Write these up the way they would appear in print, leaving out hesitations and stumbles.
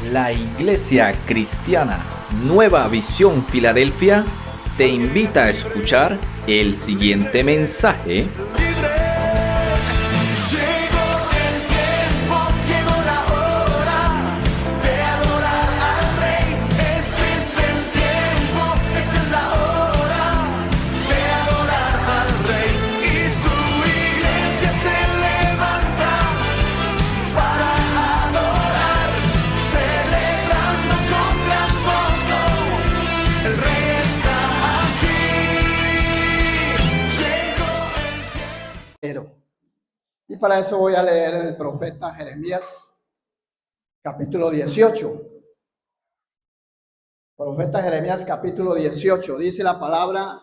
La Iglesia Cristiana Nueva Visión Filadelfia te invita a escuchar el siguiente mensaje. Y para eso voy a leer el profeta Jeremías, capítulo 18. Profeta Jeremías, capítulo 18. Dice la palabra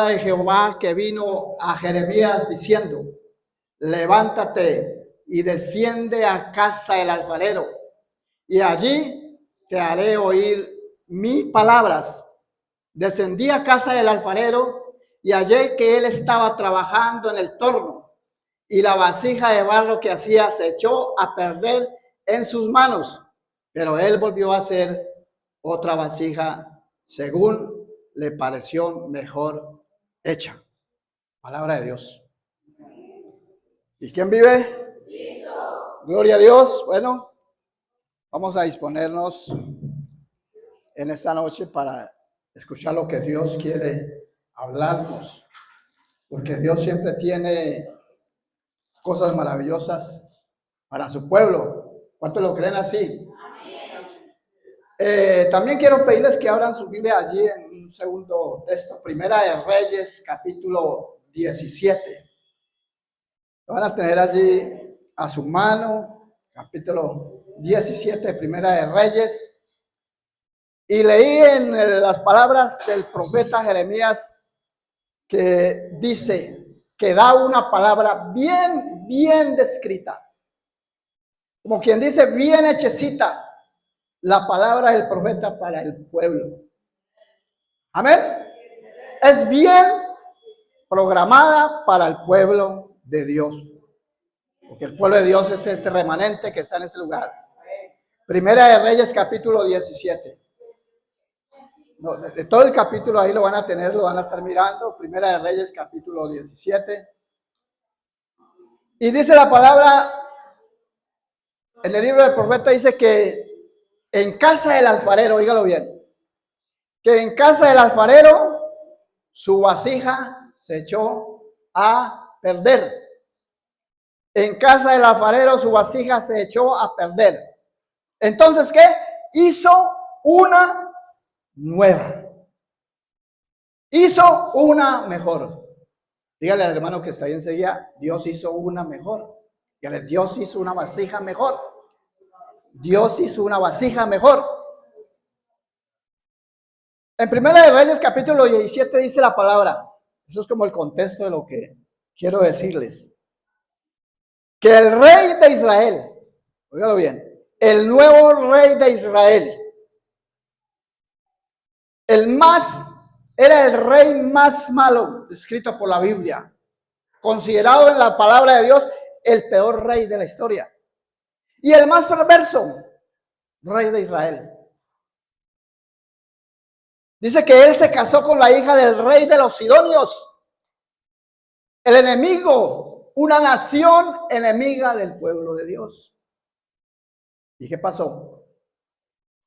de Jehová que vino a Jeremías diciendo: levántate y desciende a casa del alfarero, y allí te haré oír mis palabras. Descendí a casa del alfarero y hallé que él estaba trabajando en el torno, y la vasija de barro que hacía se echó a perder en sus manos, pero él volvió a hacer otra vasija según le pareció mejor hecha. Palabra de Dios. ¿Y quién vive? Cristo. Gloria a Dios. Bueno, vamos a disponernos en esta noche para escuchar lo que Dios quiere hablarnos, porque Dios siempre tiene cosas maravillosas para su pueblo. ¿Cuántos lo creen así? También quiero pedirles que abran su Biblia allí en un segundo texto, Primera de Reyes, capítulo 17. Lo van a tener allí a su mano, capítulo 17, Primera de Reyes. Y leí en las palabras del profeta Jeremías que dice, que da una palabra bien descrita. Como quien dice, bien hechecita la palabra del profeta para el pueblo. Amén. Es bien programada para el pueblo de Dios. Porque el pueblo de Dios es este remanente que está en este lugar. Primera de Reyes, capítulo 17. No, de todo el capítulo ahí lo van a tener, lo van a estar mirando. Primera de Reyes, capítulo 17. Y dice la palabra, en el libro del profeta dice que en casa del alfarero, oígalo bien, que en casa del alfarero su vasija se echó a perder. En casa del alfarero su vasija se echó a perder. Entonces, ¿qué? Hizo una nueva. Hizo una mejor. Dígale al hermano que está ahí enseguida, Dios hizo una mejor. Dígale, Dios hizo una vasija mejor. Dios hizo una vasija mejor. En Primera de Reyes, capítulo 17, dice la palabra. Eso es como el contexto de lo que quiero decirles. Que el rey de Israel, óigalo bien, el nuevo rey de Israel, era el rey más malo escrito por la Biblia, considerado en la palabra de Dios el peor rey de la historia y el más perverso rey de Israel. Dice que él se casó con la hija del rey de los Sidonios, el enemigo, una nación enemiga del pueblo de Dios. ¿Y qué pasó?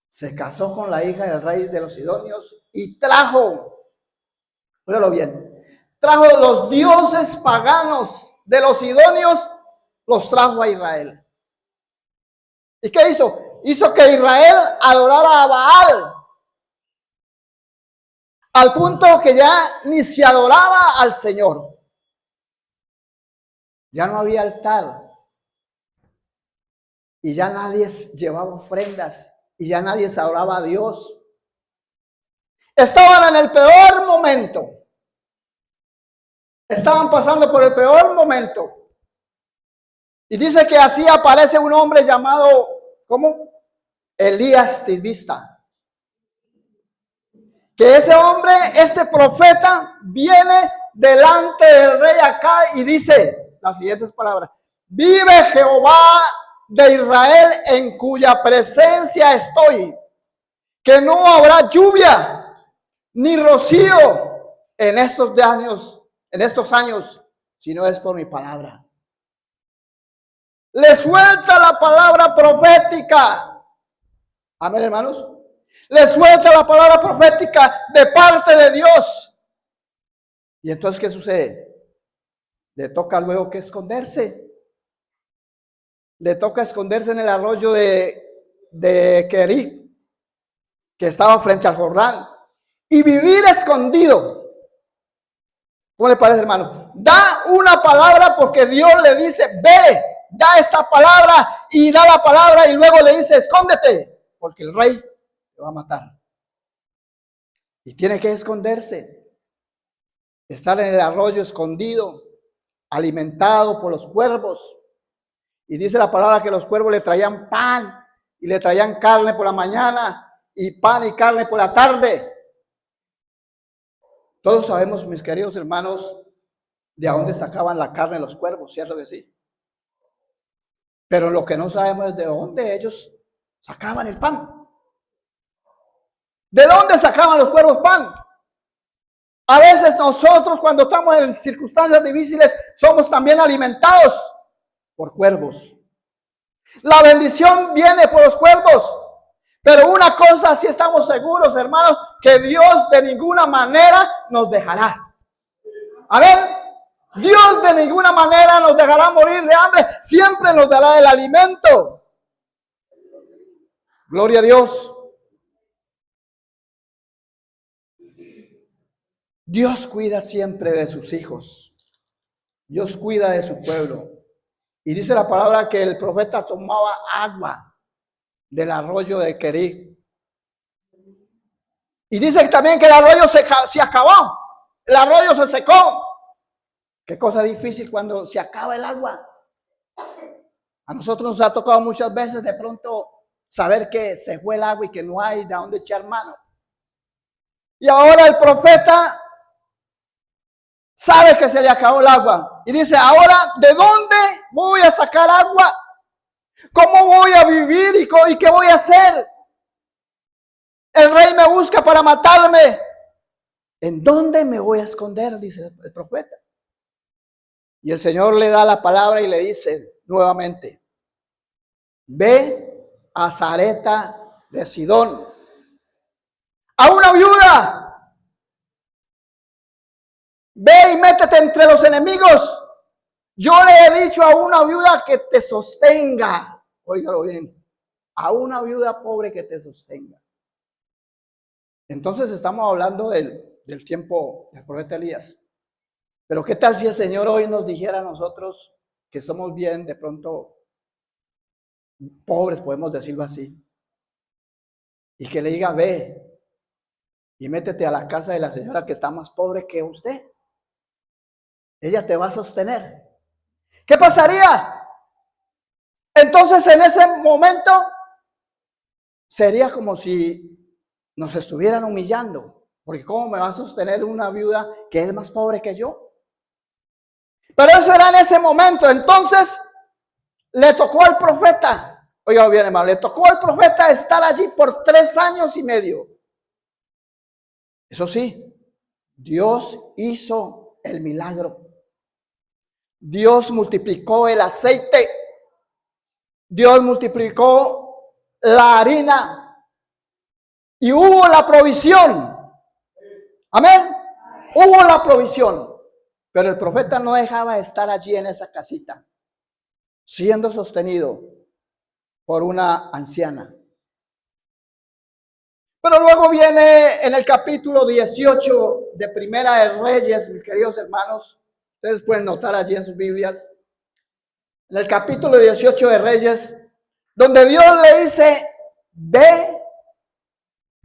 Se casó con la hija del rey de los Sidonios y trajo, óigalo bien, trajo los dioses paganos de los Sidonios, los trajo a Israel. ¿Y qué hizo? Hizo que Israel adorara a Baal, al punto que ya ni se adoraba al Señor. Ya no había altar. Y ya nadie llevaba ofrendas. Y ya nadie se adoraba a Dios. Estaban en el peor momento. Estaban pasando por el peor momento. Y dice que así aparece un hombre llamado, ¿cómo? Elías Tisbista. Que ese hombre, este profeta, viene delante del rey acá y dice las siguientes palabras: vive Jehová de Israel, en cuya presencia estoy, que no habrá lluvia ni rocío en estos años, si no es por mi palabra. Le suelta la palabra profética. Amén, hermanos. Le suelta la palabra profética de parte de Dios. Y entonces, ¿qué sucede? Le toca luego que esconderse. Le toca esconderse en el arroyo de Kerit, que estaba frente al Jordán, y vivir escondido. ¿Cómo le parece, hermano? Da una palabra porque Dios le dice, ve, da esta palabra, y da la palabra y luego le dice, escóndete, porque el rey te va a matar. Y tiene que esconderse, estar en el arroyo escondido, alimentado por los cuervos. Y dice la palabra que los cuervos le traían pan y le traían carne por la mañana y pan y carne por la tarde. Todos sabemos, mis queridos hermanos, de dónde sacaban la carne los cuervos, ¿cierto que sí? Pero lo que no sabemos es de dónde ellos sacaban el pan. ¿De dónde sacaban los cuervos pan? A veces nosotros, cuando estamos en circunstancias difíciles, somos también alimentados por cuervos. La bendición viene por los cuervos. Pero una cosa sí estamos seguros, hermanos, que Dios de ninguna manera nos dejará. Amén. Dios de ninguna manera nos dejará morir de hambre. Siempre nos dará el alimento. Gloria a Dios. Dios cuida siempre de sus hijos. Dios cuida de su pueblo. Y dice la palabra que el profeta tomaba agua del arroyo de Kerit. Y dice también que el arroyo se acabó. El arroyo se secó. Qué cosa difícil cuando se acaba el agua. A nosotros nos ha tocado muchas veces de pronto saber que se fue el agua y que no hay de dónde echar mano. Y ahora el profeta sabe que se le acabó el agua. Y dice, ahora, ¿de dónde voy a sacar agua? ¿Cómo voy a vivir y qué voy a hacer? El rey me busca para matarme. ¿En dónde me voy a esconder? Dice el profeta. Y el Señor le da la palabra y le dice nuevamente, ve a Sarepta de Sidón, a una viuda. Ve y métete entre los enemigos. Yo le he dicho a una viuda que te sostenga. Óigalo bien. A una viuda pobre que te sostenga. Entonces estamos hablando del tiempo del profeta Elías. Pero ¿qué tal si el Señor hoy nos dijera a nosotros que somos bien, de pronto, pobres, podemos decirlo así? Y que le diga, ve y métete a la casa de la señora que está más pobre que usted. Ella te va a sostener. ¿Qué pasaría? Entonces en ese momento sería como si nos estuvieran humillando, porque ¿cómo me va a sostener una viuda que es más pobre que yo? Pero eso era en ese momento. Entonces le tocó al profeta, oiga bien hermano, le tocó al profeta estar allí por 3 años y medio. Eso sí, Dios hizo el milagro. Dios multiplicó el aceite. Dios multiplicó la harina. Y hubo la provisión. Amén. Hubo la provisión. Pero el profeta no dejaba de estar allí en esa casita, siendo sostenido por una anciana. Pero luego viene en el capítulo 18 de Primera de Reyes, mis queridos hermanos. Ustedes pueden notar allí en sus Biblias. En el capítulo 18 de Reyes, donde Dios le dice, ve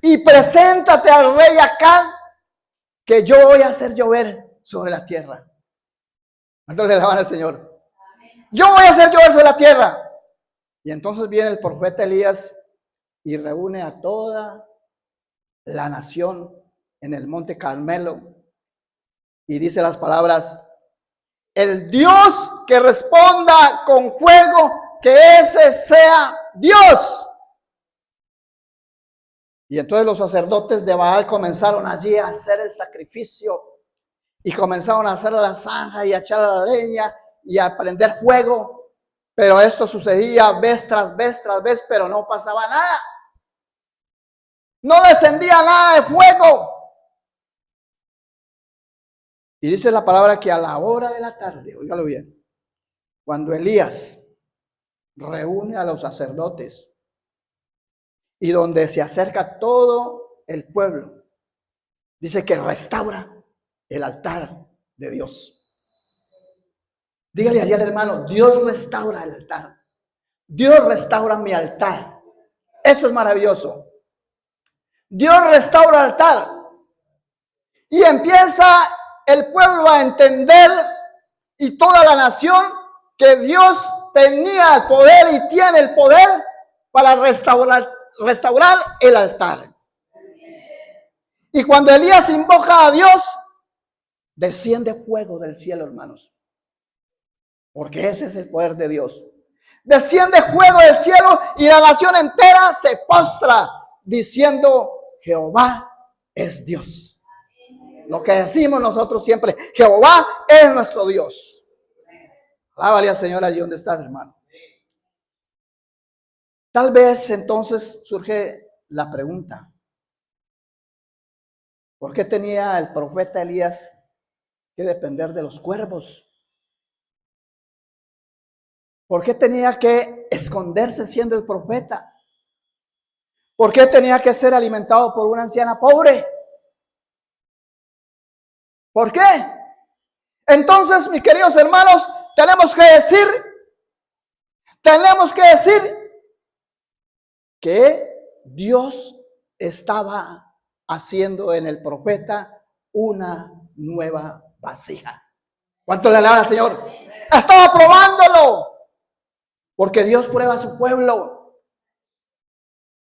y preséntate al rey Acab, que yo voy a hacer llover sobre la tierra. ¿Cuántos le alaban al Señor? Yo voy a hacer llover sobre la tierra. Y entonces viene el profeta Elías y reúne a toda la nación en el monte Carmelo. Y dice las palabras, el Dios que responda con fuego que ese sea Dios. Y entonces los sacerdotes de Baal comenzaron allí a hacer el sacrificio y comenzaron a hacer la zanja y a echar la leña y a prender fuego. Pero esto sucedía vez tras vez tras vez, pero no pasaba nada. No descendía nada de fuego. Y dice la palabra que a la hora de la tarde, óigalo bien, cuando Elías reúne a los sacerdotes y donde se acerca todo el pueblo, dice que restaura el altar de Dios. Dígale allá al hermano, Dios restaura el altar. Dios restaura mi altar. Eso es maravilloso. Dios restaura el altar. Y empieza el pueblo a entender y toda la nación que Dios tenía el poder y tiene el poder para restaurar el altar. Y cuando Elías invoca a Dios, desciende fuego del cielo, hermanos. Porque ese es el poder de Dios. Desciende fuego del cielo y la nación entera se postra diciendo, Jehová es Dios. Lo que decimos nosotros siempre, Jehová es nuestro Dios. Alábale al Señor allí donde estás, hermano. Tal vez entonces surge la pregunta, ¿por qué tenía el profeta Elías que depender de los cuervos? ¿Por qué tenía que esconderse siendo el profeta? ¿Por qué tenía que ser alimentado por una anciana pobre? ¿Por qué? Entonces, mis queridos hermanos, tenemos que decir que Dios estaba haciendo en el profeta una nueva vasija. ¿Cuánto le alaba al Señor? Estaba probándolo. Porque Dios prueba a su pueblo.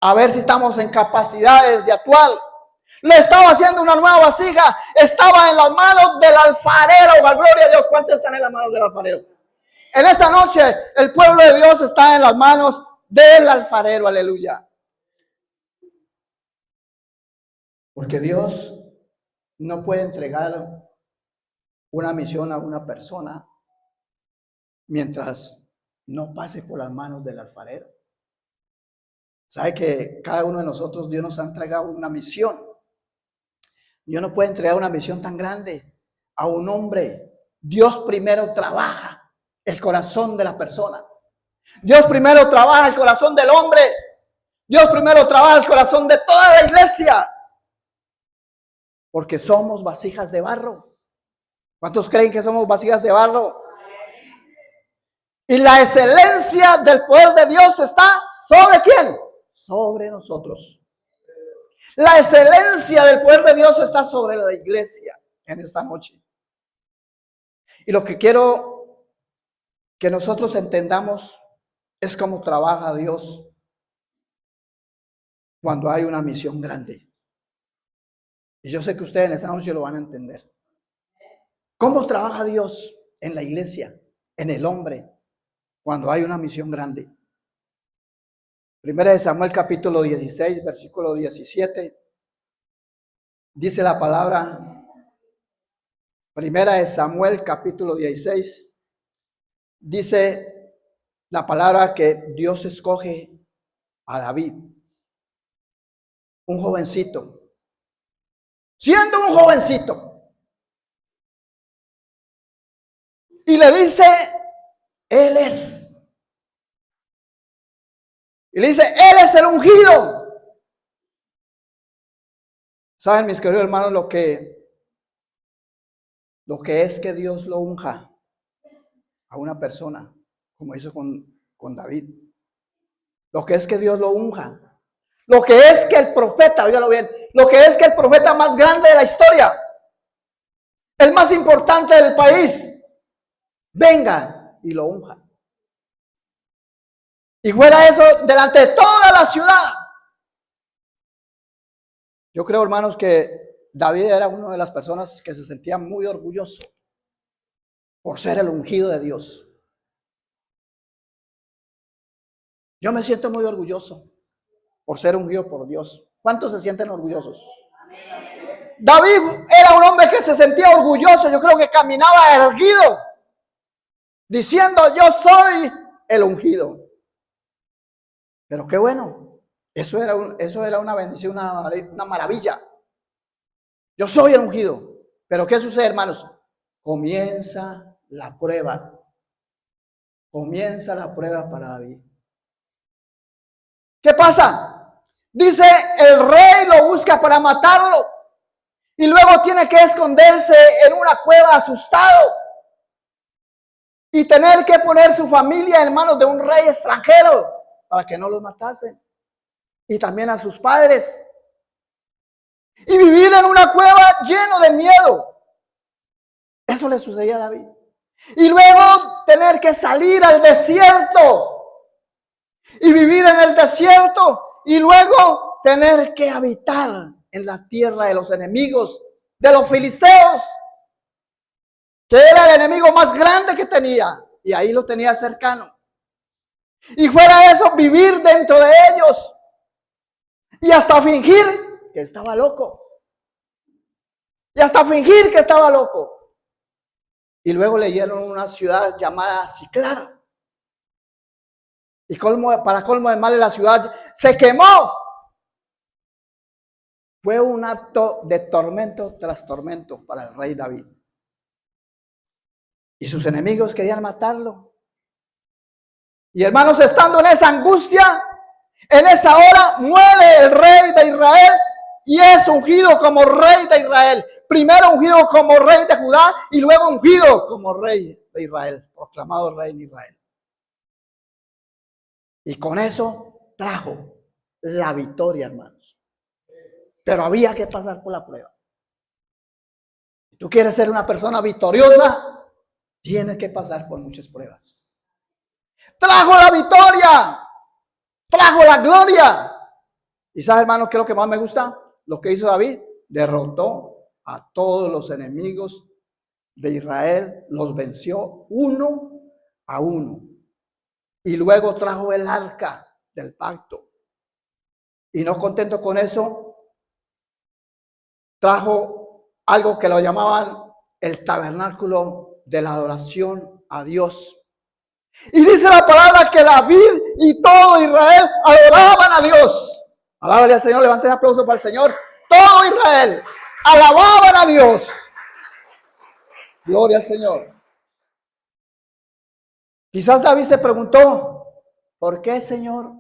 A ver si estamos en capacidades de actuar. Le estaba haciendo una nueva vasija. Estaba en las manos del alfarero. Gloria a Dios. ¿Cuántos están en las manos del alfarero? En esta noche el pueblo de Dios está en las manos del alfarero. Aleluya. Porque Dios no puede entregar una misión a una persona mientras no pase por las manos del alfarero. Sabe que cada uno de nosotros, Dios nos ha entregado una misión. Dios no puede entregar una misión tan grande a un hombre. Dios primero trabaja el corazón de la persona. Dios primero trabaja el corazón del hombre. Dios primero trabaja el corazón de toda la iglesia. Porque somos vasijas de barro. ¿Cuántos creen que somos vasijas de barro? Y la excelencia del poder de Dios está ¿sobre quién? Sobre nosotros. La excelencia del poder de Dios está sobre la iglesia en esta noche. Y lo que quiero que nosotros entendamos es cómo trabaja Dios cuando hay una misión grande. Y yo sé que ustedes en esta noche lo van a entender. ¿Cómo trabaja Dios en la iglesia, en el hombre, cuando hay una misión grande? Primera de Samuel capítulo 16, versículo 17. Dice la palabra. Primera de Samuel capítulo 16. Dice la palabra que Dios escoge a David, un jovencito. Siendo un jovencito. Y le dice, Él es. Y le dice, Él es el ungido. ¿Saben, mis queridos hermanos, lo que es que Dios lo unja a una persona, como hizo con David? Lo que es que Dios lo unja. Lo que es que el profeta, óigalo bien, lo que es que el profeta más grande de la historia, el más importante del país, venga y lo unja. Y fuera eso delante de toda la ciudad. Yo creo, hermanos, que David era una de las personas que se sentía muy orgulloso por ser el ungido de Dios. Yo me siento muy orgulloso por ser ungido por Dios. ¿Cuántos se sienten orgullosos? David era un hombre que se sentía orgulloso. Yo creo que caminaba erguido, diciendo: yo soy el ungido. Pero qué bueno. Eso era una bendición, una maravilla. Yo soy el ungido. Pero ¿qué sucede, hermanos? Comienza la prueba. Comienza la prueba para David. ¿Qué pasa? Dice, el rey lo busca para matarlo. Y luego tiene que esconderse en una cueva asustado. Y tener que poner su familia en manos de un rey extranjero para que no los matasen. Y también a sus padres. Y vivir en una cueva lleno de miedo. Eso le sucedía a David. Y luego tener que salir al desierto. Y vivir en el desierto. Y luego tener que habitar en la tierra de los enemigos, de los filisteos, que era el enemigo más grande que tenía. Y ahí lo tenía cercano. Y fuera de eso, vivir dentro de ellos. Y hasta fingir que estaba loco. Y hasta fingir que estaba loco. Y luego le dieron una ciudad llamada Siclar. Y para colmo de males, la ciudad se quemó. Fue un acto de tormento tras tormento para el rey David. Y sus enemigos querían matarlo. Y hermanos, estando en esa angustia, en esa hora muere el rey de Israel y es ungido como rey de Israel. Primero ungido como rey de Judá y luego ungido como rey de Israel, proclamado rey de Israel. Y con eso trajo la victoria, hermanos. Pero había que pasar por la prueba. Si tú quieres ser una persona victoriosa, tienes que pasar por muchas pruebas. Trajo la victoria, trajo la gloria. ¿Y sabes, hermano, qué es lo que más me gusta? Lo que hizo David, derrotó a todos los enemigos de Israel, los venció 1-1. Y luego trajo el arca del pacto. Y no contento con eso, trajo algo que lo llamaban el tabernáculo de la adoración a Dios. Y dice la palabra que David y todo Israel adoraban a Dios. Alábale al Señor, levanten aplauso para el Señor. Todo Israel alababan a Dios. Gloria al Señor. Quizás David se preguntó: ¿por qué, Señor?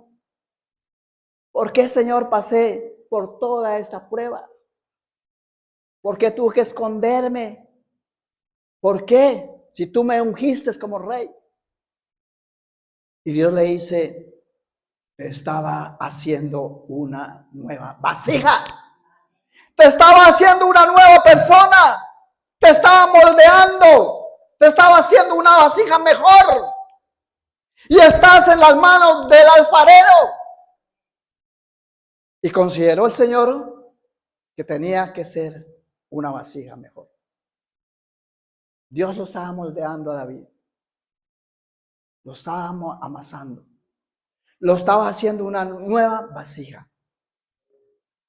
¿Por qué, Señor, pasé por toda esta prueba? ¿Por qué tuve que esconderme? ¿Por qué? Si tú me ungiste como rey. Y Dios le dice: te estaba haciendo una nueva vasija. Te estaba haciendo una nueva persona. Te estaba moldeando. Te estaba haciendo una vasija mejor. Y estás en las manos del alfarero. Y consideró el Señor que tenía que ser una vasija mejor. Dios lo estaba moldeando a David. Lo estaba amasando. Lo estaba haciendo una nueva vasija.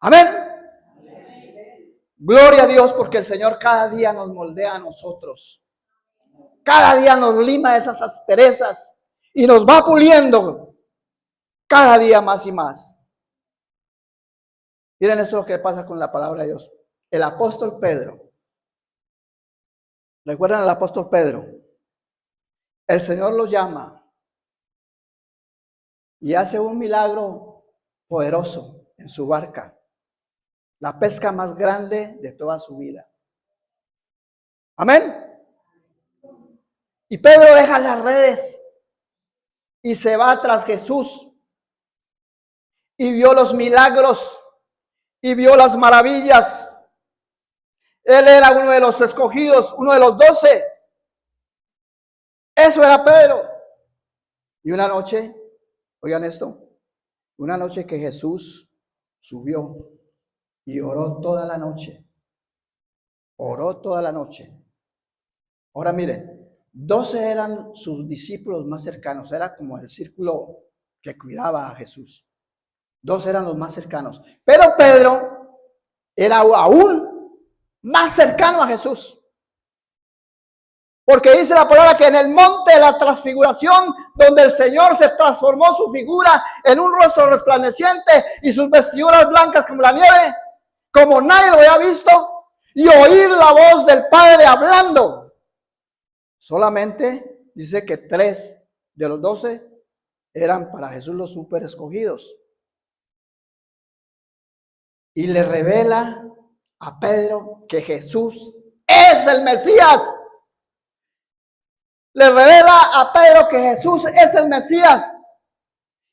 Amén. Gloria a Dios, porque el Señor cada día nos moldea a nosotros. Cada día nos lima esas asperezas y nos va puliendo cada día más y más. Miren esto lo que pasa con la palabra de Dios. El apóstol Pedro. ¿Recuerdan al apóstol Pedro? El Señor lo llama y hace un milagro poderoso en su barca. La pesca más grande de toda su vida. Amén. Y Pedro deja las redes y se va tras Jesús. Y vio los milagros y vio las maravillas. Él era uno de los escogidos, uno de los 12. Eso era Pedro. Y una noche, oigan esto, una noche que Jesús subió y oró toda la noche. Oró toda la noche. Ahora miren, 12 eran sus discípulos más cercanos. Era como el círculo que cuidaba a Jesús. 2 eran los más cercanos. Pero Pedro era aún más cercano a Jesús. Porque dice la palabra que en el monte de la transfiguración, donde el Señor se transformó su figura en un rostro resplandeciente y sus vestiduras blancas como la nieve, como nadie lo había visto, y oír la voz del Padre hablando. Solamente dice que 3 de los 12 eran para Jesús los súper escogidos. Y le revela a Pedro que Jesús es el Mesías. Le revela a Pedro que Jesús es el Mesías.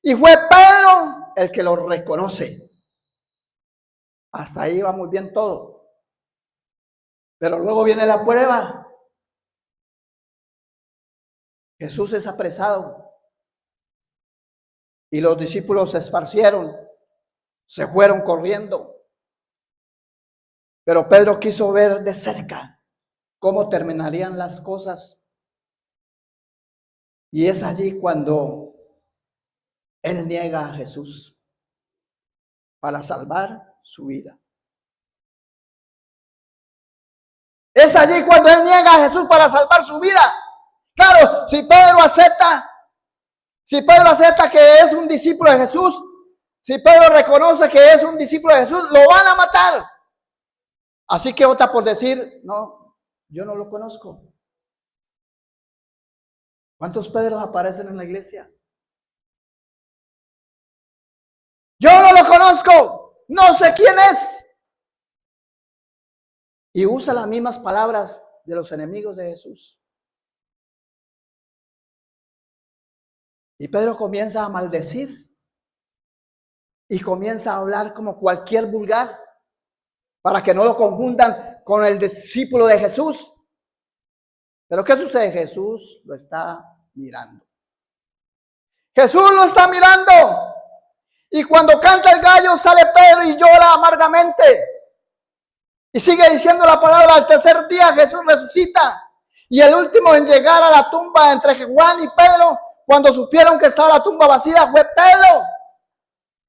Y fue Pedro el que lo reconoce. Hasta ahí va muy bien todo. Pero luego viene la prueba. Jesús es apresado. Y los discípulos se esparcieron. Se fueron corriendo. Pero Pedro quiso ver de cerca cómo terminarían las cosas. Y es allí cuando él niega a Jesús para salvar su vida. Es allí cuando él niega a Jesús para salvar su vida. Claro, si Pedro acepta que es un discípulo de Jesús, si Pedro reconoce que es un discípulo de Jesús, lo van a matar. Así que opta por decir, no, yo no lo conozco. ¿Cuántos Pedros aparecen en la iglesia? Yo no lo conozco, no sé quién es. Y usa las mismas palabras de los enemigos de Jesús. Y Pedro comienza a maldecir. Y comienza a hablar como cualquier vulgar, para que no lo confundan con el discípulo de Jesús. Pero ¿qué sucede? Jesús lo está mirando. Jesús lo está mirando. Y cuando canta el gallo sale Pedro y llora amargamente. Y sigue diciendo la palabra, al tercer día Jesús resucita. Y el último en llegar a la tumba entre Juan y Pedro, cuando supieron que estaba la tumba vacía, fue Pedro,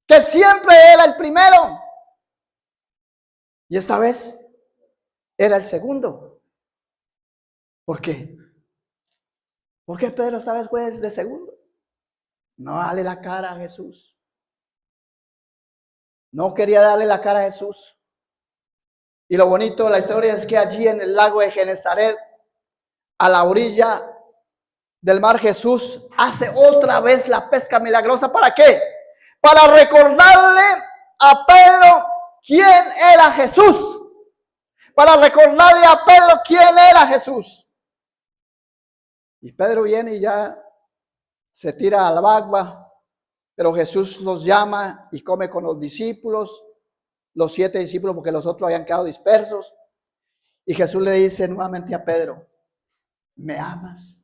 que siempre era el primero. Y esta vez era el segundo. ¿Por qué? ¿Por qué Pedro esta vez fue de segundo? No darle la cara a Jesús. No quería darle la cara a Jesús. Y lo bonito de la historia es que allí en el lago de Genesaret, a la orilla del mar, Jesús hace otra vez la pesca milagrosa. ¿Para qué? Para recordarle a Pedro quién era Jesús. Para recordarle a Pedro quién era Jesús. Y Pedro viene y ya se tira al agua, pero Jesús los llama y come con los discípulos, los 7 discípulos, porque los otros habían quedado dispersos. Y Jesús le dice nuevamente a Pedro, ¿me amas?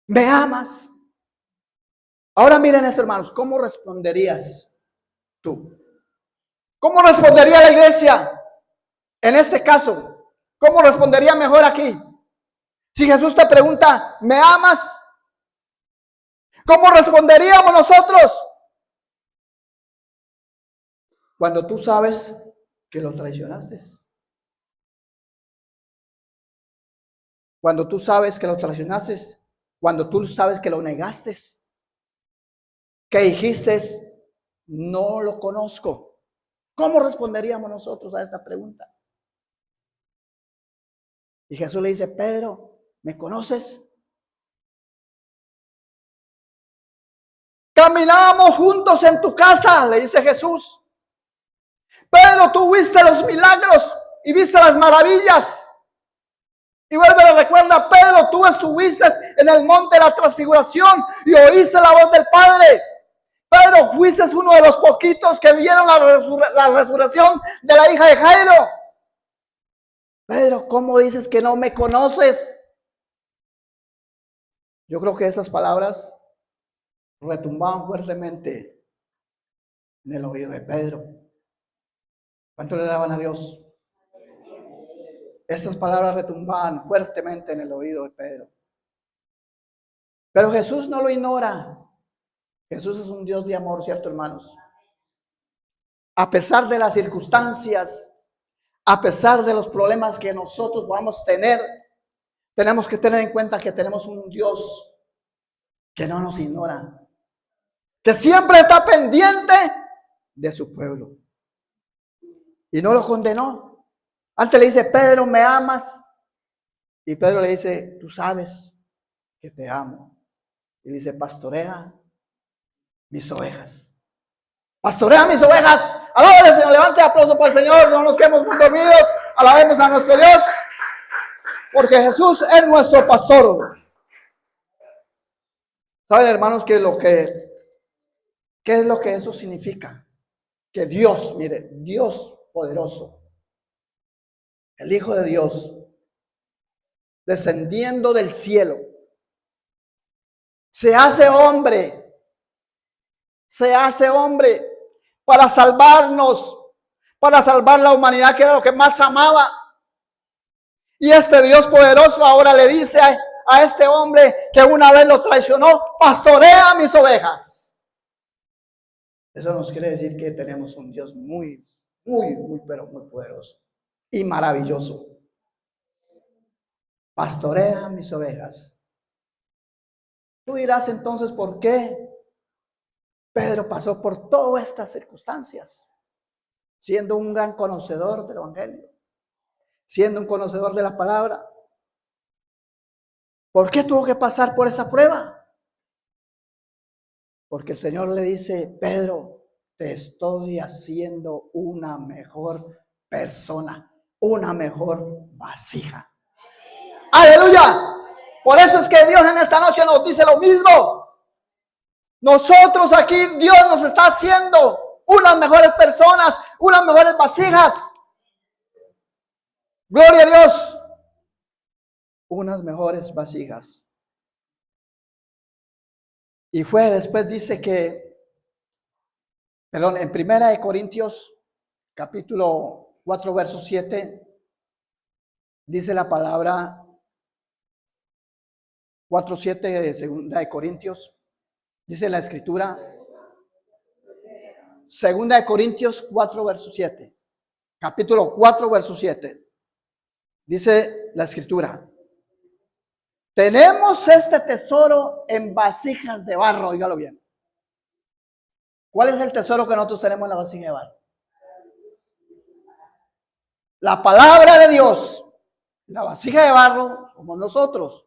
¿Me amas? Ahora miren esto, hermanos, ¿cómo responderías tú? ¿Cómo respondería la iglesia en este caso? ¿Cómo respondería mejor aquí? Si Jesús te pregunta, ¿me amas? ¿Cómo responderíamos nosotros? Cuando tú sabes que lo traicionaste. Cuando tú sabes que lo traicionaste. Cuando tú sabes que lo negaste. Que dijiste, no lo conozco. ¿Cómo responderíamos nosotros a esta pregunta? Y Jesús le dice, Pedro, ¿me conoces? Caminábamos juntos en tu casa, le dice Jesús. Pedro, tú viste los milagros y viste las maravillas. Y vuelve a recuerda, Pedro, tú estuviste en el monte de la transfiguración y oíste la voz del Padre. Pedro, fuiste uno de los poquitos que vieron la resurrección de la hija de Jairo. Pedro, ¿cómo dices que no me conoces? Yo creo que esas palabras retumbaban fuertemente en el oído de Pedro. ¿Cuánto le daban a Dios? Esas palabras retumbaban fuertemente en el oído de Pedro. Pero Jesús no lo ignora. Jesús es un Dios de amor, ¿cierto, hermanos? A pesar de las circunstancias, a pesar de los problemas que nosotros vamos a tener, tenemos que tener en cuenta que tenemos un Dios que no nos ignora, que siempre está pendiente de su pueblo. Y no lo condenó. Antes le dice, Pedro, ¿me amas? Y Pedro le dice, tú sabes que te amo. Y le dice, pastorea mis ovejas. Pastorea mis ovejas. Alábale, Señor. Levante aplauso para el Señor. No nos quedemos muy dormidos. Alabemos a nuestro Dios. Porque Jesús es nuestro pastor. ¿Saben, hermanos, qué es lo que eso significa? Que Dios, mire, Dios poderoso, el Hijo de Dios, descendiendo del cielo, se hace hombre para salvarnos, para salvar la humanidad, que era lo que más amaba. Y este Dios poderoso ahora le dice a este hombre que una vez lo traicionó, pastorea mis ovejas. Eso nos quiere decir que tenemos un Dios muy, pero muy poderoso y maravilloso. Pastorea mis ovejas. Tú dirás entonces, ¿por qué Pedro pasó por todas estas circunstancias? Siendo un gran conocedor del Evangelio, siendo un conocedor de la palabra. ¿Por qué tuvo que pasar por esa prueba? Porque el Señor le dice, Pedro, te estoy haciendo una mejor persona, una mejor vasija. ¡Aleluya! Por eso es que Dios en esta noche nos dice lo mismo. Nosotros aquí, Dios nos está haciendo unas mejores personas, unas mejores vasijas. Gloria a Dios. Unas mejores vasijas. Y fue después, dice que, perdón, en 1 Corintios, capítulo 4, verso 7, dice la palabra 4:7 de 2 Corintios, dice la escritura, 2 Corintios 4, verso 7, capítulo 4, verso 7, dice la escritura, tenemos este tesoro en vasijas de barro, oígalo bien. ¿Cuál es el tesoro que nosotros tenemos en la vasija de barro? La palabra de Dios. La vasija de barro somos nosotros.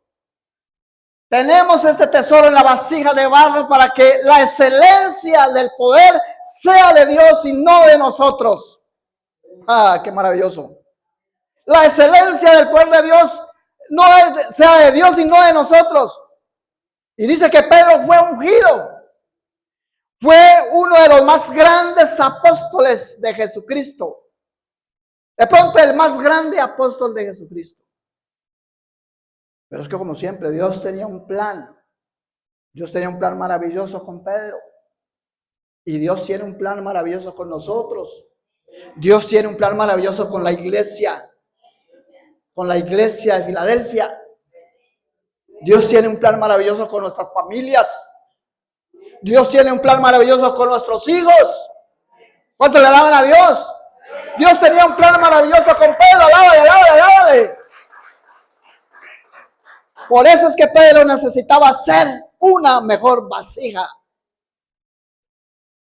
Tenemos este tesoro en la vasija de barro para que la excelencia del poder sea de Dios y no de nosotros. Ah, qué maravilloso. La excelencia del poder de Dios no sea de Dios y no de nosotros. Y dice que Pedro fue ungido. Fue uno de los más grandes apóstoles de Jesucristo. De pronto el más grande apóstol de Jesucristo. Pero es que como siempre Dios tenía un plan. Dios tenía un plan maravilloso con Pedro. Y Dios tiene un plan maravilloso con nosotros. Dios tiene un plan maravilloso con la iglesia. Con la iglesia de Filadelfia. Dios tiene un plan maravilloso con nuestras familias. Dios tiene un plan maravilloso con nuestros hijos. ¿Cuánto le alaban a Dios? Dios tenía un plan maravilloso con Pedro. Alábale, alábale, alábale. Por eso es que Pedro necesitaba ser una mejor vasija.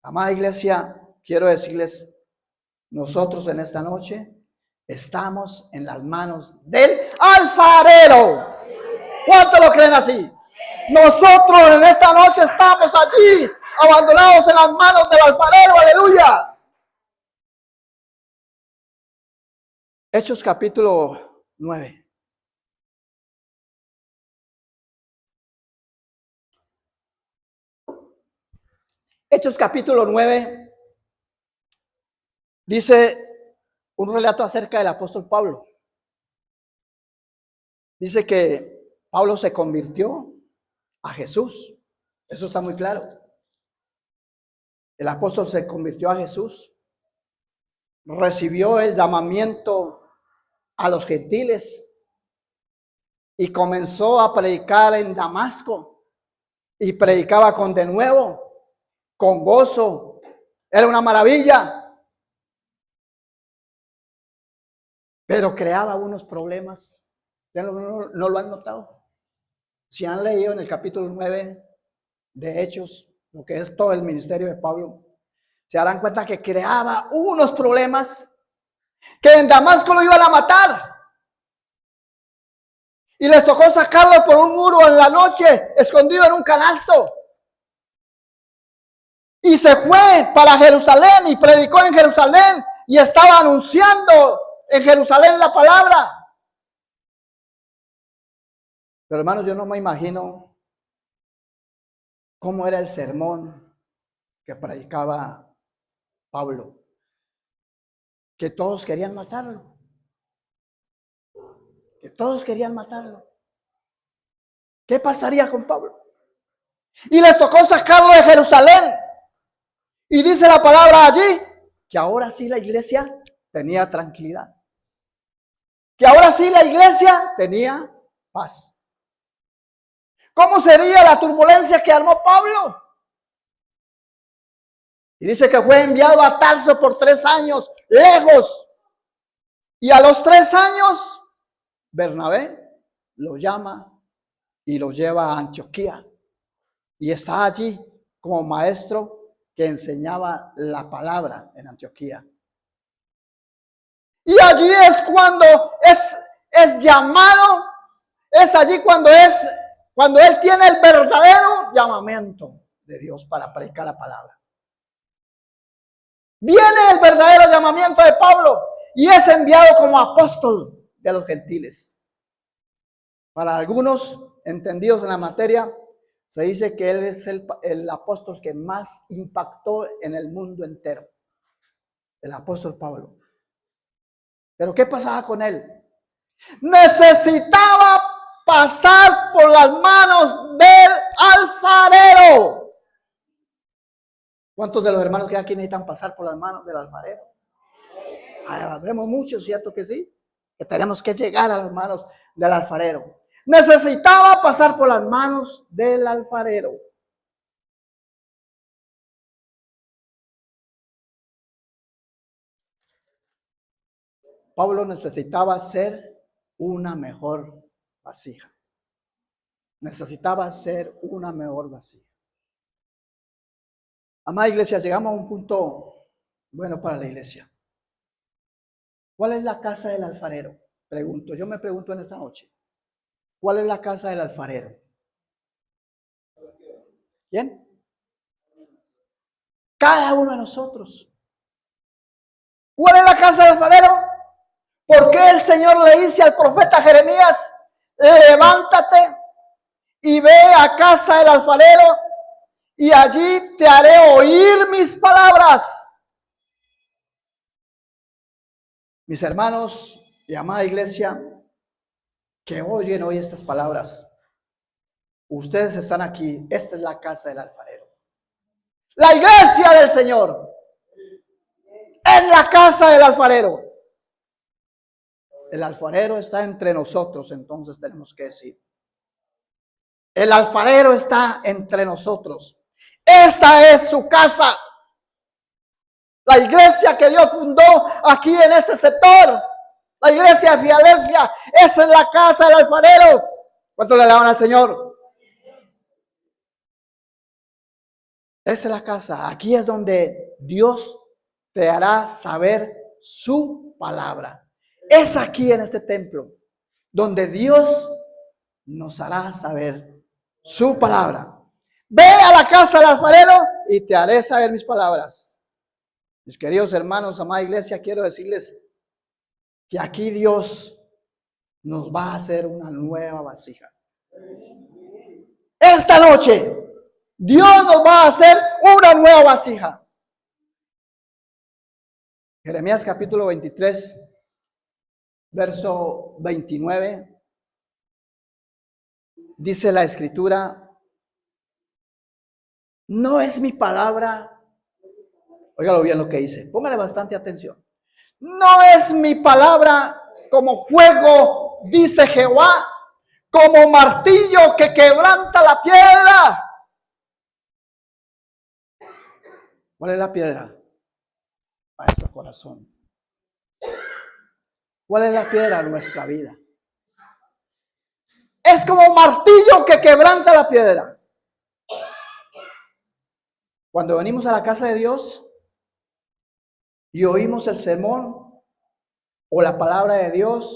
Amada iglesia, quiero decirles, nosotros en esta noche estamos en las manos del alfarero. ¿Cuántos lo creen así? Nosotros en esta noche estamos allí, abandonados en las manos del alfarero. Aleluya. Hechos capítulo 9. Hechos capítulo 9 dice un relato acerca del apóstol Pablo. Dice que Pablo se convirtió a Jesús. Eso está muy claro. El apóstol se convirtió a Jesús. Recibió el llamamiento a los gentiles y comenzó a predicar en Damasco. y predicaba con denuedo, con gozo. Era una maravilla. Pero creaba unos problemas. ¿No lo han notado? Si han leído en el capítulo 9 de Hechos, lo que es todo el ministerio de Pablo, se darán cuenta que creaba unos problemas, que en Damasco lo iban a matar. Y les tocó sacarlo por un muro en la noche, escondido en un canasto. Y se fue para Jerusalén y predicó en Jerusalén y estaba anunciando en Jerusalén la palabra. Pero hermanos, yo no me imagino cómo era el sermón que predicaba Pablo, que todos querían matarlo, que todos querían matarlo. ¿Qué pasaría con Pablo? Y les tocó sacarlo de Jerusalén. Y dice la palabra allí que ahora sí la iglesia tenía tranquilidad, que ahora sí la iglesia tenía paz. ¿Cómo sería la turbulencia que armó Pablo? Y dice que fue enviado a Tarso por 3 años, lejos. Y a los 3 años, Bernabé lo llama y lo lleva a Antioquía. Y está allí como maestro que enseñaba la palabra en Antioquía. Y allí es cuando es llamado, es allí cuando él tiene el verdadero llamamiento de Dios para predicar la palabra. Viene el verdadero llamamiento de Pablo y es enviado como apóstol de los gentiles. Para algunos entendidos en la materia, se dice que él es el apóstol que más impactó en el mundo entero. El apóstol Pablo. Pero ¿qué pasaba con él? Necesitaba pasar por las manos del alfarero. ¿Cuántos de los hermanos que aquí necesitan pasar por las manos del alfarero? Vemos muchos, ¿cierto que sí? Que tenemos que llegar a las manos del alfarero. Necesitaba pasar por las manos del alfarero. Pablo necesitaba ser una mejor vasija. Necesitaba ser una mejor vasija. Amada iglesia, llegamos a un punto bueno para la iglesia. ¿Cuál es la casa del alfarero? Yo me pregunto en esta noche. ¿Cuál es la casa del alfarero? ¿Quién? Cada uno de nosotros. ¿Cuál es la casa del alfarero? ¿Por qué el Señor le dice al profeta Jeremías, levántate y ve a casa del alfarero y allí te haré oír mis palabras? Mis hermanos y amada iglesia que oyen hoy estas palabras, ustedes están aquí, esta es la casa del alfarero. La iglesia del Señor es la casa del alfarero. El alfarero está entre nosotros, entonces tenemos que decir. El alfarero está entre nosotros. Esta es su casa. La iglesia que Dios fundó aquí en este sector. La iglesia de Filadelfia. Esa es la casa del alfarero. ¿Cuánto le alaban al Señor? Esa es la casa. Aquí es donde Dios te hará saber su palabra. Es aquí en este templo donde Dios nos hará saber su palabra. Ve a la casa del alfarero y te haré saber mis palabras. Mis queridos hermanos, amada iglesia, quiero decirles que aquí Dios nos va a hacer una nueva vasija. Esta noche Dios nos va a hacer una nueva vasija. Jeremías capítulo 23. Verso 29, dice la escritura, no es mi palabra, óigalo bien lo que dice, póngale bastante atención, no es mi palabra como fuego, dice Jehová, como martillo que quebranta la piedra. ¿Cuál es la piedra? Nuestro corazón. ¿Cuál es la piedra? Nuestra vida. Es como un martillo que quebranta la piedra. Cuando venimos a la casa de Dios y oímos el sermón o la palabra de Dios,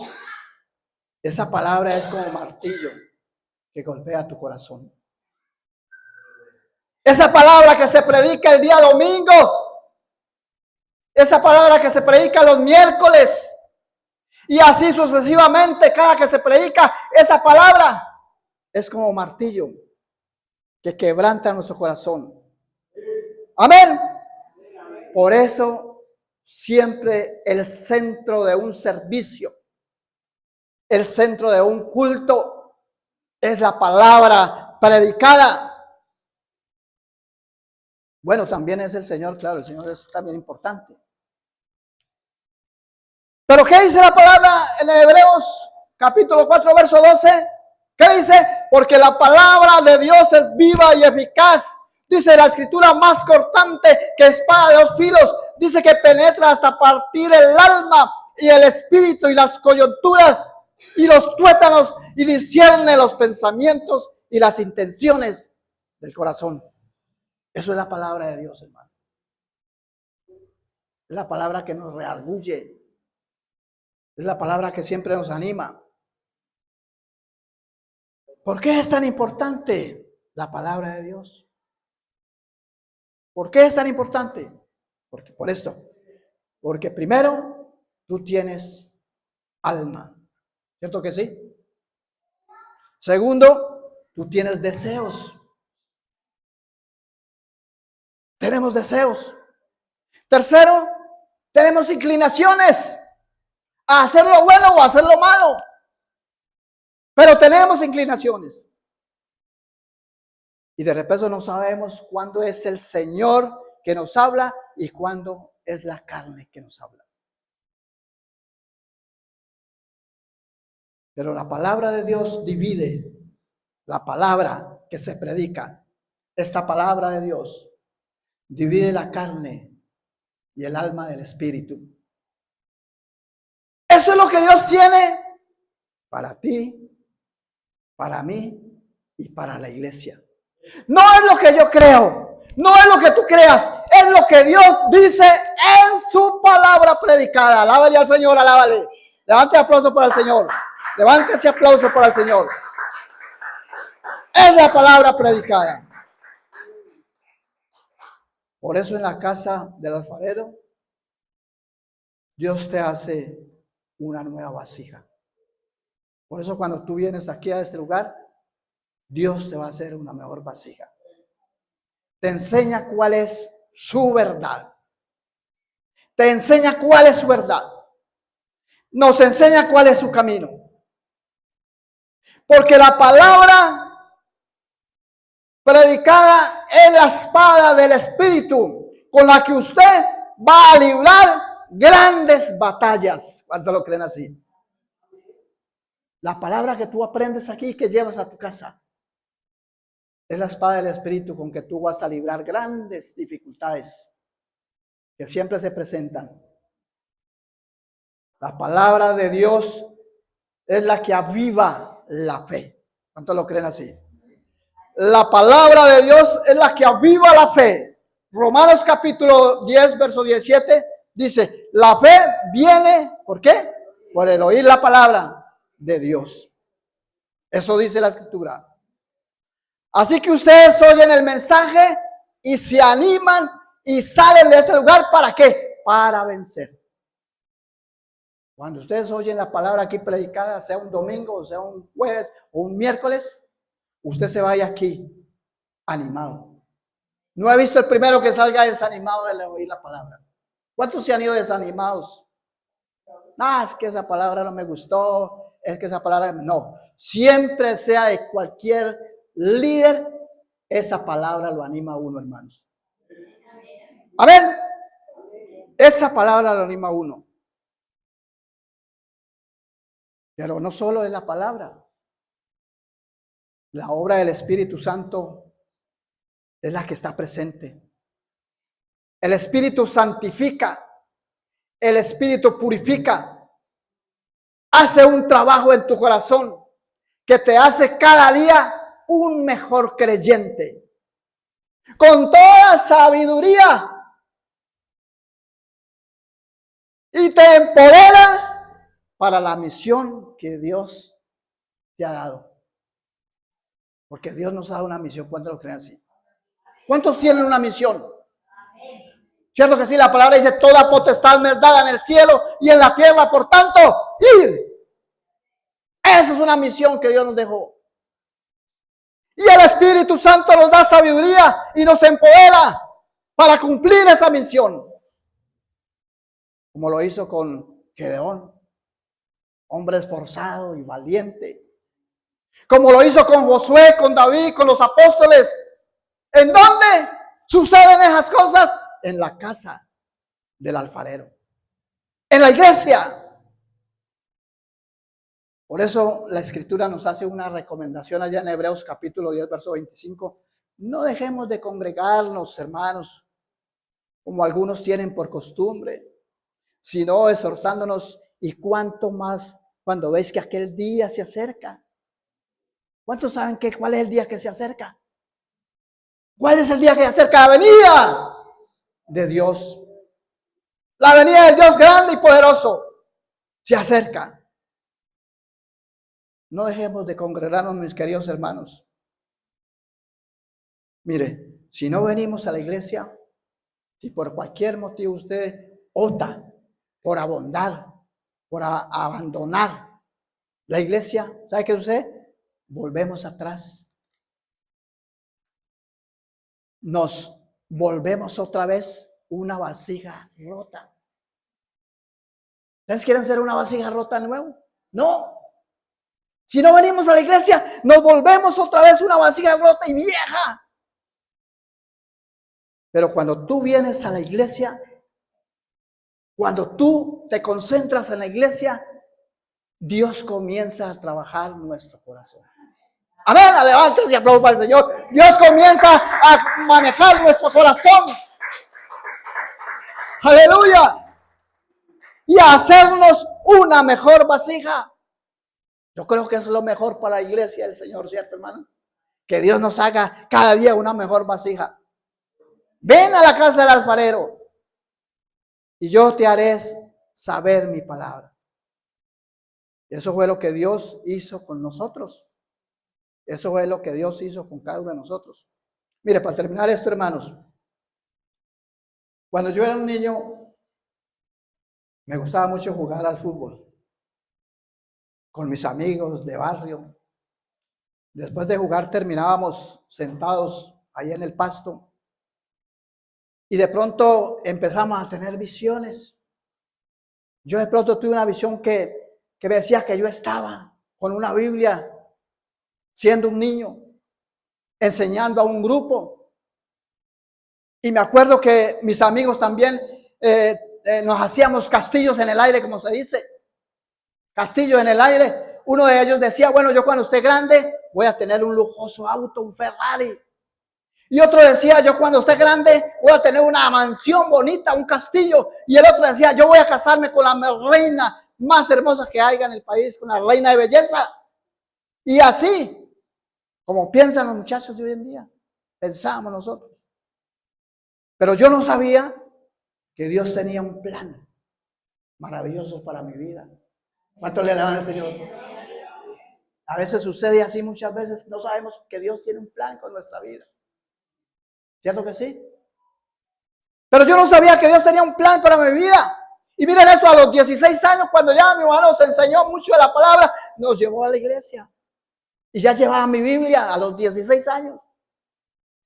esa palabra es como martillo que golpea tu corazón. Esa palabra que se predica el día domingo, esa palabra que se predica los miércoles, y así sucesivamente, cada que se predica esa palabra, es como martillo que quebranta nuestro corazón. Amén. Por eso, siempre el centro de un servicio, el centro de un culto, es la palabra predicada. Bueno, también es el Señor, claro, el Señor es también importante. Pero ¿qué dice la palabra en Hebreos capítulo 4, verso 12? ¿Qué dice? Porque la palabra de Dios es viva y eficaz. Dice la escritura, más cortante que espada de dos filos. Dice que penetra hasta partir el alma y el espíritu y las coyunturas y los tuétanos y discierne los pensamientos y las intenciones del corazón. Eso es la palabra de Dios, hermano. Es la palabra que nos reargulle. Es la palabra que siempre nos anima. ¿Por qué es tan importante la palabra de Dios? ¿Por qué es tan importante? Porque por esto. Porque primero, tú tienes alma. ¿Cierto que sí? Segundo, tú tienes deseos. Tenemos deseos. Tercero, tenemos inclinaciones a hacer lo bueno o a hacer lo malo. Pero tenemos inclinaciones. Y de repente no sabemos cuándo es el Señor que nos habla y cuándo es la carne que nos habla. Pero la palabra de Dios divide. La palabra que se predica, esta palabra de Dios, divide la carne y el alma del espíritu. Eso es lo que Dios tiene para ti, para mí y para la iglesia. No es lo que yo creo, no es lo que tú creas, es lo que Dios dice en su palabra predicada. Alábale al Señor, alábale. Levante aplauso para el Señor. Levante ese aplauso para el Señor. Es la palabra predicada. Por eso en la casa del alfarero, Dios te hace una nueva vasija. Por eso cuando tú vienes aquí a este lugar, Dios te va a hacer una mejor vasija. Te enseña cuál es su verdad. Te enseña cuál es su verdad. Nos enseña cuál es su camino. Porque la palabra predicada es la espada del Espíritu con la que usted va a librar grandes batallas. ¿Cuántos lo creen así? La palabra que tú aprendes aquí, que llevas a tu casa, es la espada del Espíritu con que tú vas a librar grandes dificultades que siempre se presentan. La palabra de Dios es la que aviva la fe. ¿Cuántos lo creen así? La palabra de Dios es la que aviva la fe. Romanos capítulo 10, verso 17 dice, la fe viene, ¿por qué? Por el oír la palabra de Dios. Eso dice la escritura. Así que ustedes oyen el mensaje y se animan y salen de este lugar, ¿para qué? Para vencer. Cuando ustedes oyen la palabra aquí predicada, sea un domingo, o sea un jueves o un miércoles, usted se vaya aquí animado. No he visto el primero que salga desanimado de oír la palabra. ¿Cuántos se han ido desanimados? No, es que esa palabra no me gustó, es que esa palabra no. Siempre sea de cualquier líder, esa palabra lo anima a uno, hermanos. Amén. Esa palabra lo anima a uno. Pero no solo es la palabra. La obra del Espíritu Santo es la que está presente. El Espíritu santifica, el Espíritu purifica. Hace un trabajo en tu corazón que te hace cada día un mejor creyente. Con toda sabiduría. Y te empodera para la misión que Dios te ha dado. Porque Dios nos ha dado una misión. ¿Cuántos lo creen así? ¿Cuántos tienen una misión? ¿Cierto que sí? La palabra dice, toda potestad me es dada en el cielo y en la tierra, por tanto, id. Esa es una misión que Dios nos dejó. Y el Espíritu Santo nos da sabiduría y nos empodera para cumplir esa misión. Como lo hizo con Gedeón, hombre esforzado y valiente. Como lo hizo con Josué, con David, con los apóstoles. ¿En dónde suceden esas cosas? En la casa del alfarero. En la iglesia. Por eso la Escritura nos hace una recomendación allá en Hebreos capítulo 10, verso 25. No dejemos de congregarnos, hermanos, como algunos tienen por costumbre, sino exhortándonos, y cuánto más cuando veis que aquel día se acerca. ¿Cuántos saben cuál es el día que se acerca? ¿Cuál es el día que se acerca? La venida de Dios. La venida del Dios grande y poderoso se acerca. No dejemos de congregarnos, mis queridos hermanos. Mire, si no venimos a la iglesia, si por cualquier motivo usted opta por abondar, por abandonar la iglesia, ¿sabe qué sucede? Volvemos atrás. Nos volvemos otra vez una vasija rota. ¿Ustedes quieren ser una vasija rota de nuevo? No. Si no venimos a la iglesia, nos volvemos otra vez una vasija rota y vieja. Pero cuando tú vienes a la iglesia, cuando tú te concentras en la iglesia, Dios comienza a trabajar nuestro corazón. Amén, levántese y aplauda al Señor. Dios comienza a manejar nuestro corazón. Aleluya. Y a hacernos una mejor vasija. Yo creo que eso es lo mejor para la iglesia del Señor, ¿cierto, hermano? Que Dios nos haga cada día una mejor vasija. Ven a la casa del alfarero y yo te haré saber mi palabra. Eso fue lo que Dios hizo con nosotros. Eso fue lo que Dios hizo con cada uno de nosotros. Mire, para terminar esto, hermanos. Cuando yo era un niño, me gustaba mucho jugar al fútbol. Con mis amigos de barrio. Después de jugar terminábamos sentados ahí en el pasto. Y de pronto empezamos a tener visiones. Yo de pronto tuve una visión que me decía que yo estaba con una Biblia, siendo un niño, enseñando a un grupo. Y me acuerdo que mis amigos también nos hacíamos castillos en el aire, como se dice. Castillos en el aire. Uno de ellos decía, bueno, yo cuando esté grande voy a tener un lujoso auto, un Ferrari. Y otro decía, yo cuando esté grande voy a tener una mansión bonita, un castillo. Y el otro decía, yo voy a casarme con la reina más hermosa que haya en el país, con la reina de belleza. Y así, como piensan los muchachos de hoy en día, pensábamos nosotros. Pero yo no sabía que Dios tenía un plan maravilloso para mi vida. ¿Cuánto le alaban al Señor? A veces sucede así, muchas veces no sabemos que Dios tiene un plan con nuestra vida. ¿Cierto que sí? Pero yo no sabía que Dios tenía un plan para mi vida. Y miren esto, a los 16 años, cuando ya mi hermano nos enseñó mucho de la palabra, nos llevó a la iglesia. Y ya llevaba mi Biblia a los 16 años.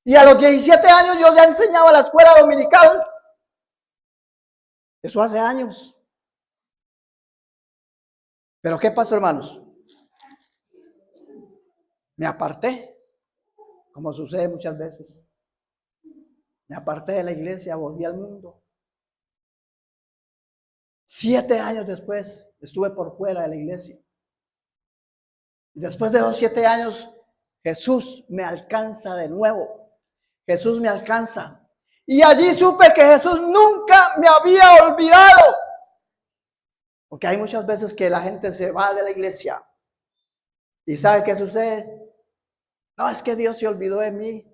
Y a los 17 años yo ya enseñaba la escuela dominical. Eso hace años. Pero ¿qué pasó, hermanos? Me aparté, como sucede muchas veces. Me aparté de la iglesia, volví al mundo. 7 años después estuve por fuera de la iglesia. Y después de los 7 años, Jesús me alcanza de nuevo. Jesús me alcanza. Y allí supe que Jesús nunca me había olvidado. Porque hay muchas veces que la gente se va de la iglesia. ¿Y sabe qué sucede? No, es que Dios se olvidó de mí.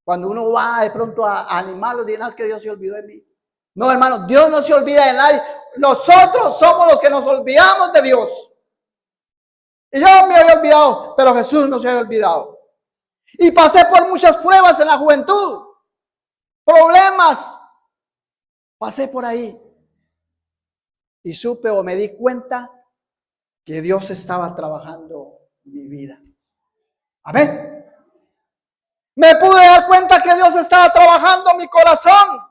Cuando uno va de pronto a animarlos, dicen, no, es que Dios se olvidó de mí. No, hermano, Dios no se olvida de nadie. Nosotros somos los que nos olvidamos de Dios. Y yo me había olvidado, pero Jesús no se había olvidado. Y pasé por muchas pruebas en la juventud. Problemas. Pasé por ahí. Y supe o me di cuenta que Dios estaba trabajando mi vida. Amén. Me pude dar cuenta que Dios estaba trabajando mi corazón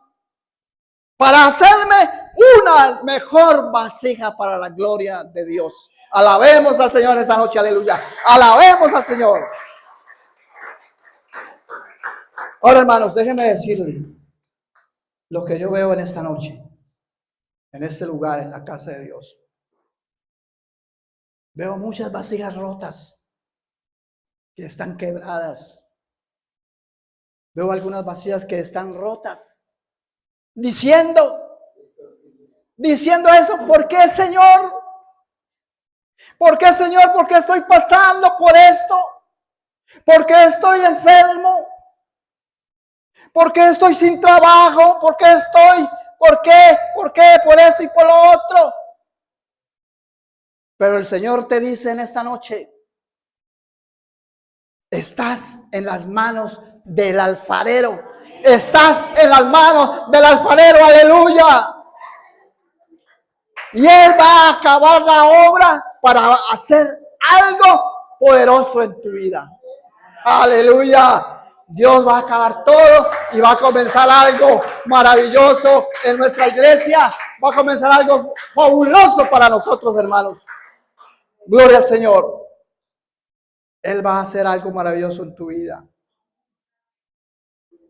para hacerme una mejor vasija para la gloria de Dios. Alabemos al Señor esta noche, aleluya. Alabemos al Señor. Ahora, hermanos, déjenme decirle lo que yo veo en esta noche, en este lugar, en la casa de Dios. Veo muchas vasijas rotas que están quebradas. Veo algunas vasijas que están rotas. Diciendo esto, ¿por qué, Señor? ¿Por qué, Señor? ¿Por qué estoy pasando por esto? ¿Por qué estoy enfermo? ¿Por qué estoy sin trabajo? ¿Por qué estoy? ¿Por qué? ¿Por qué? Por esto y por lo otro. Pero el Señor te dice en esta noche, estás en las manos del alfarero. Estás en las manos del alfarero, aleluya. Y Él va a acabar la obra para hacer algo poderoso en tu vida. Aleluya. Dios va a acabar todo y va a comenzar algo maravilloso en nuestra iglesia. Va a comenzar algo fabuloso para nosotros, hermanos. Gloria al Señor. Él va a hacer algo maravilloso en tu vida.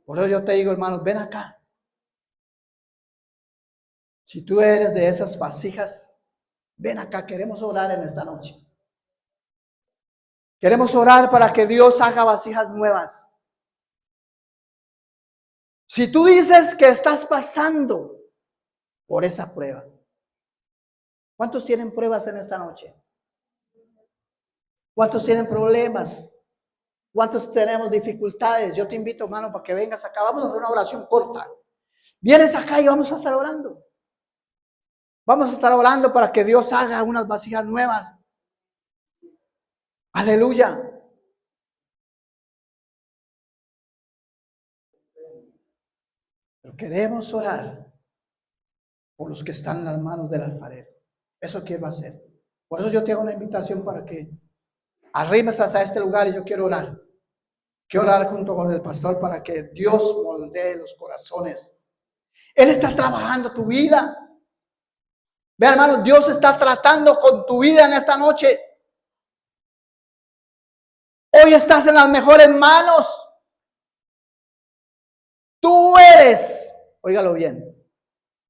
Por eso yo te digo, hermanos, ven acá. Si tú eres de esas vasijas, ven acá, queremos orar en esta noche. Queremos orar para que Dios haga vasijas nuevas. Si tú dices que estás pasando por esa prueba, ¿cuántos tienen pruebas en esta noche? ¿Cuántos tienen problemas? ¿Cuántos tenemos dificultades? Yo te invito, hermano, para que vengas acá. Vamos a hacer una oración corta. Vienes acá y vamos a estar orando. Vamos a estar orando para que Dios haga unas vasijas nuevas. Aleluya. Pero queremos orar por los que están en las manos del alfarero. Eso quiero hacer. Por eso yo te hago una invitación para que arrimes hasta este lugar y yo quiero orar. Quiero orar junto con el pastor para que Dios moldee los corazones. Él está trabajando tu vida. Ve, hermano, Dios está tratando con tu vida en esta noche. Hoy estás en las mejores manos. Tú eres, óigalo bien,